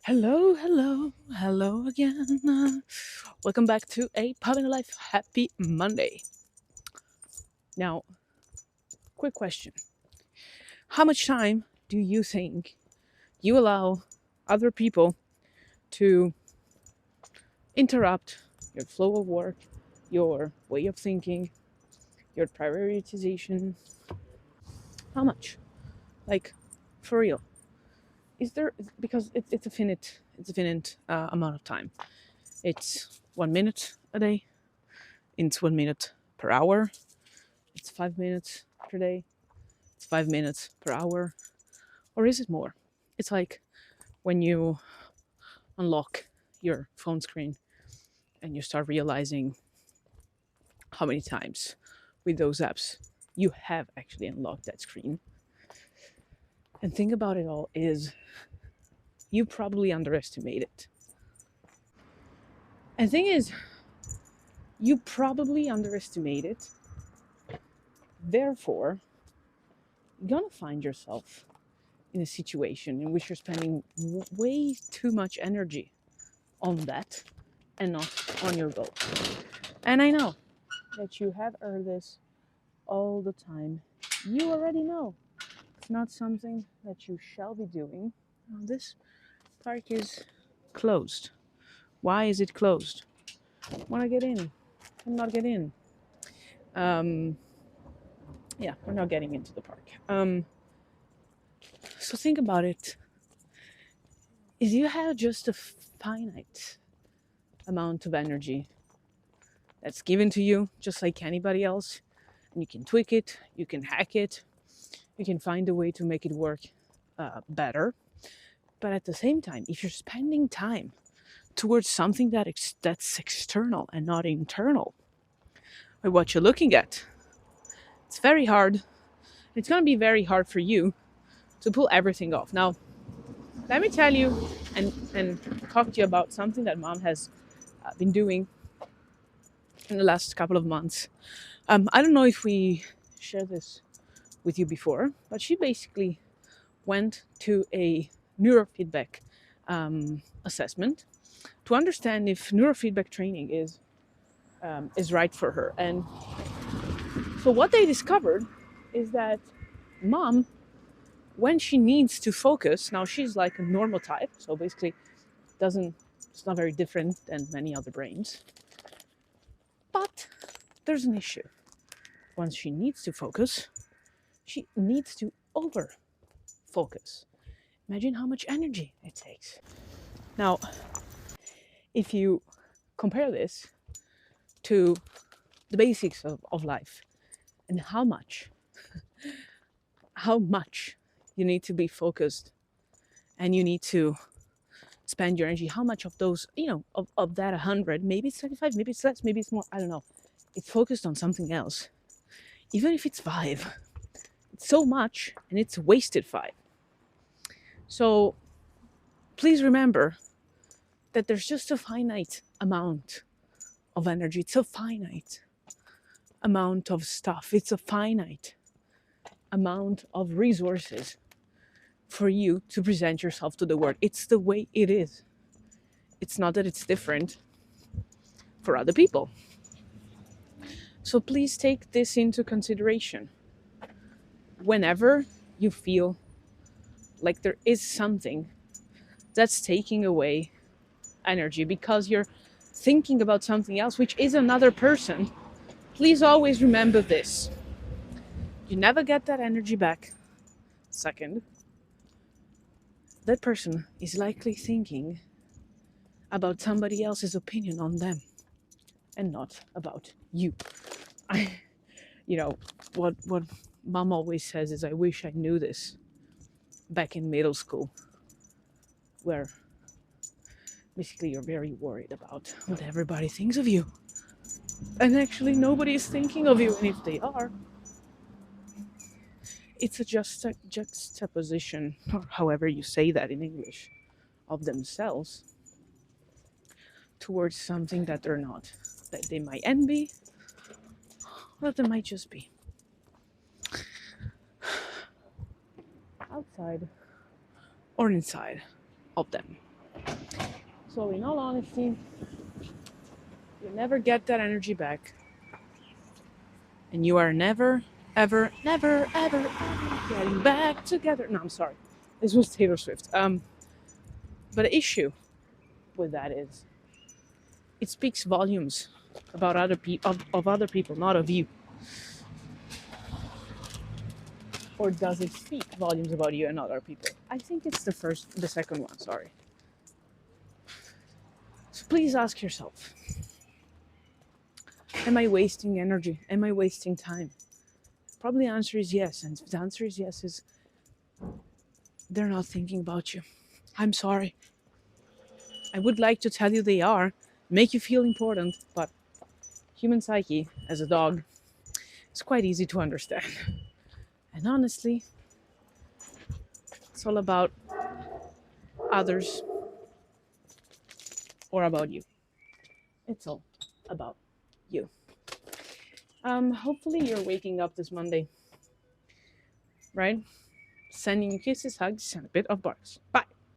Hello, hello, hello again. Welcome back to a Pod In The Life. Happy Monday. Now, quick question. How much time do you think you allow other people to interrupt your flow of work, your way of thinking, your prioritization? How much? Like, for real. Is there, because it's a finite amount of time. It's 1 minute a day. It's 1 minute per hour. It's 5 minutes per day. It's 5 minutes per hour. Or is it more? It's like when you unlock your phone screen and you start realizing how many times with those apps you have actually unlocked that screen. And think about it all is you probably underestimate it. And the thing is, you probably underestimate it. Therefore, you're gonna find yourself in a situation in which you're spending way too much energy on that and not on your goal. And I know that you have heard this all the time. You already know it's not something that you shall be doing. Now, this park is closed. Why is it closed? Want to get in? I'm not get in. Yeah, we're not getting into the park. So think about it. If you have just a finite amount of energy that's given to you, just like anybody else, and you can tweak it, you can hack it, you can find a way to make it work better. But at the same time, if you're spending time towards something that's external and not internal, with what you're looking at, it's very hard. It's going to be very hard for you to pull everything off. Now, let me tell you and talk to you about something that mom has been doing in the last couple of months. I don't know if we shared this with you before, but she basically went to a neurofeedback assessment to understand if neurofeedback training is right for her. And so what they discovered is that mom, when she needs to focus, now she's like a normal type, so basically it's not very different than many other brains. But there's an issue. Once she needs to focus, she needs to over focus. Imagine how much energy it takes. Now, if you compare this to the basics of life and how much you need to be focused and you need to spend your energy, how much of those, of that 100, maybe it's 25, maybe it's less, maybe it's more, I don't know. It's focused on something else. Even if it's 5, it's so much and it's wasted 5. So please remember that there's just a finite amount of energy. It's a finite amount of stuff. It's a finite amount of resources for you to present yourself to the world. It's the way it is. It's not that it's different for other people. So please take this into consideration. Whenever you feel like there is something that's taking away energy because you're thinking about something else, which is another person, please always remember this. You never get that energy back. Second, that person is likely thinking about somebody else's opinion on them and not about you. What mom always says is, I wish I knew this back in middle school, where basically you're very worried about what everybody thinks of you. And actually nobody is thinking of you, and if they are, it's a juxtaposition, or however you say that in English, of themselves towards something that they're not, that they might envy, or they might just be. Outside or inside of them. So in all honesty, you never get that energy back. And you are never, ever, never, ever, ever getting back together. No, I'm sorry. This was Taylor Swift. But the issue with that is it speaks volumes about other people of other people, not of you. Or does it speak volumes about you and other people? I think it's the second one, sorry. So please ask yourself, am I wasting energy? Am I wasting time? Probably the answer is yes. And if the answer is yes, is they're not thinking about you. I'm sorry. I would like to tell you they are, make you feel important, but human psyche, as a dog, is quite easy to understand. And honestly, it's all about others or about you. It's all about you. Hopefully you're waking up this Monday, right? Sending you kisses, hugs, and a bit of barks. Bye.